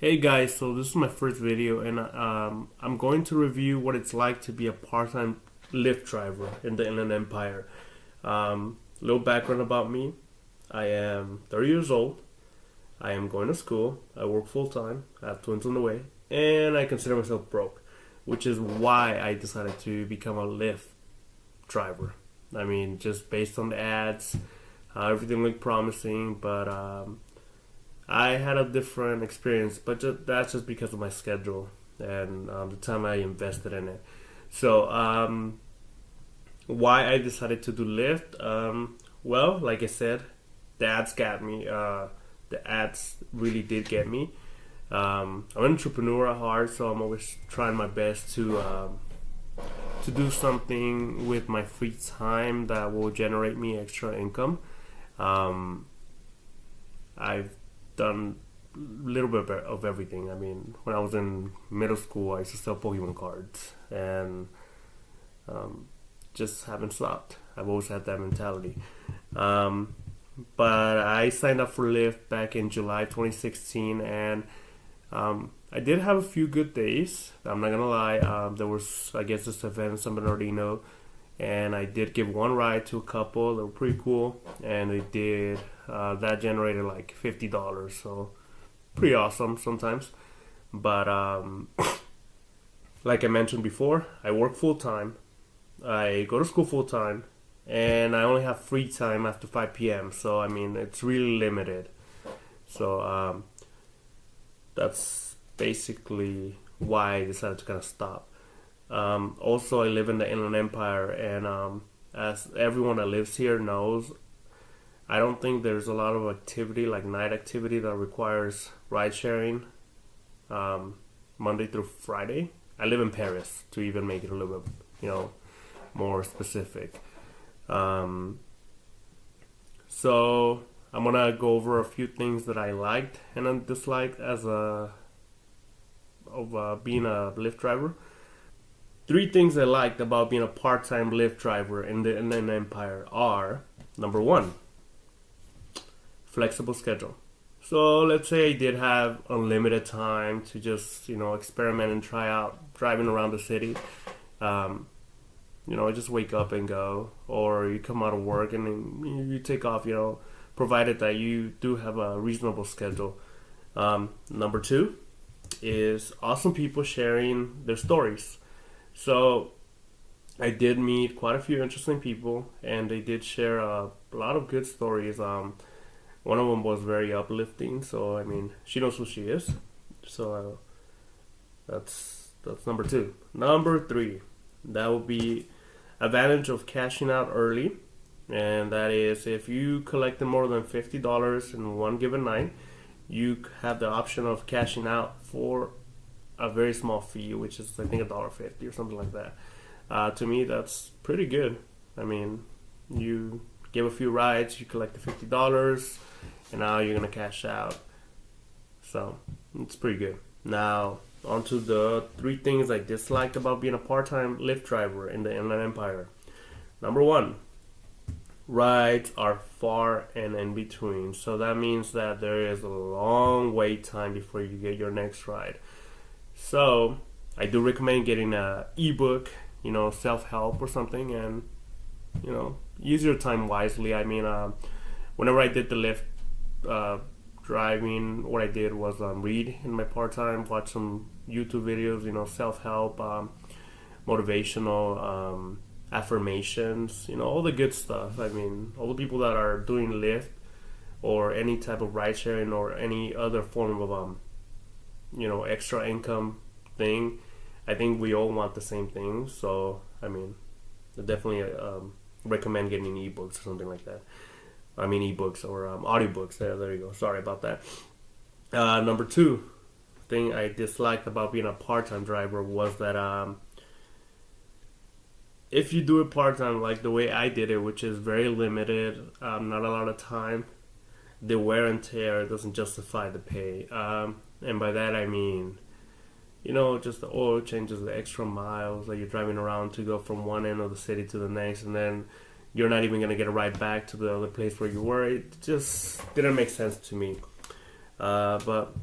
Hey guys, so this is my first video, and I'm going to review what it's like to be a part-time Lyft driver in the Inland Empire. Little background about me: I am 30 years old. I am going to school. I work full time. I have twins on the way, and I consider myself broke, which is why I decided to become a Lyft driver. I mean, just based on the ads, everything looked promising, but I had a different experience, but that's just because of my schedule and the time I invested in it. So, why I decided to do Lyft? Well, like I said, the ads got me. The ads really did get me. I'm an entrepreneur at heart, so I'm always trying my best to do something with my free time that will generate me extra income. Um, I've done a little bit of everything. I mean, when I was in middle school, I used to sell Pokemon cards and um, just haven't stopped. I've always had that mentality. Um, but I signed up for Lyft back in July 2016, and I did have a few good days. I'm not gonna lie. There was, I guess, this event San Bernardino, and I did give one ride to a couple. They were pretty cool, and they did that generated like $50, so pretty awesome sometimes. But like I mentioned before, I work full time. I go to school full time, and I only have free time after 5 p.m. So I mean, it's really limited. So that's basically why I decided to kind of stop. Also, I live in the Inland Empire, and as everyone that lives here knows, I don't think there's a lot of activity, like night activity, that requires ride sharing Monday through Friday. I live in Paris, to even make it a little bit, more specific. Um, so I'm gonna go over a few things that I liked and I disliked as being a Lyft driver. Three things I liked about being a part-time Lyft driver in the Inland Empire are: number one, flexible schedule. So let's say I did have unlimited time to just experiment and try out driving around the city. Um, I just wake up and go, or you come out of work and then you take off. Provided that you do have a reasonable schedule. Number two is awesome people sharing their stories. So I did meet quite a few interesting people, and they did share a lot of good stories. One of them was very uplifting. So I mean, she knows who she is. So that's number two. Number three, that would be advantage of cashing out early, and that is if you collected more than $50 in one given night, you have the option of cashing out for a very small fee, which is I think $1.50 or something like that. To me, that's pretty good. I mean, you give a few rides, you collect the $50, and now you're gonna cash out. So it's pretty good. Now, on to the three things I disliked about being a part-time Lyft driver in the Inland Empire. Number one, rides are far and in between. So that means that there is a long wait time before you get your next ride. So I do recommend getting a ebook, self-help or something, and use your time wisely. I mean, whenever I did the Lyft driving, what I did was read in my part time, watch some YouTube videos, self-help, motivational, affirmations, all the good stuff. I mean, all the people that are doing Lyft or any type of ride sharing or any other form of extra income thing, I think we all want the same thing. So I mean, I definitely recommend getting ebooks or something like that. I mean, ebooks or audiobooks. There you go. Sorry about that. Number two thing I disliked about being a part-time driver was that if you do it part-time, like the way I did it, which is very limited, not a lot of time, the wear and tear doesn't justify the pay. And by that I mean, just the oil changes, the extra miles that you're driving around to go from one end of the city to the next, and then you're not even going to get a ride back to the other place where you were. It just didn't make sense to me. But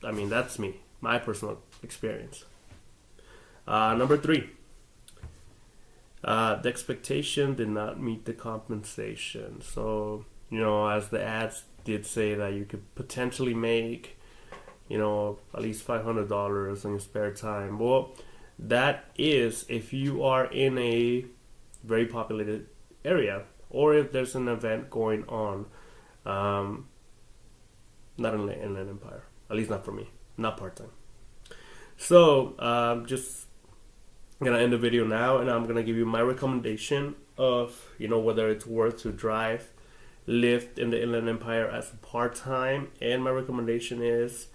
I mean, that's me, my personal experience. Number 3, the expectation did not meet the compensation. So, as the ads did say that you could potentially make, at least $500 on your spare time. Well, that is if you are in a very populated area, or if there's an event going on. Not in Inland Empire, at least not for me, not part-time. So just gonna end the video now, and I'm gonna give you my recommendation of whether it's worth to drive Lyft in the Inland Empire as a part-time. And my recommendation is,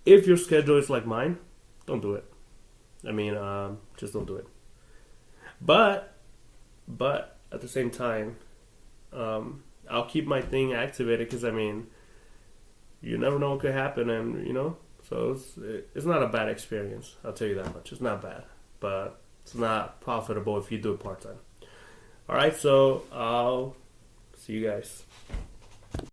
if your schedule is like mine, don't do it. I mean, just don't do it. But at the same time, I'll keep my thing activated, because I mean, you never know what could happen, and so it's not a bad experience. I'll tell you that much. It's not bad, but it's not profitable if you do it part time. All right, so I'll see you guys.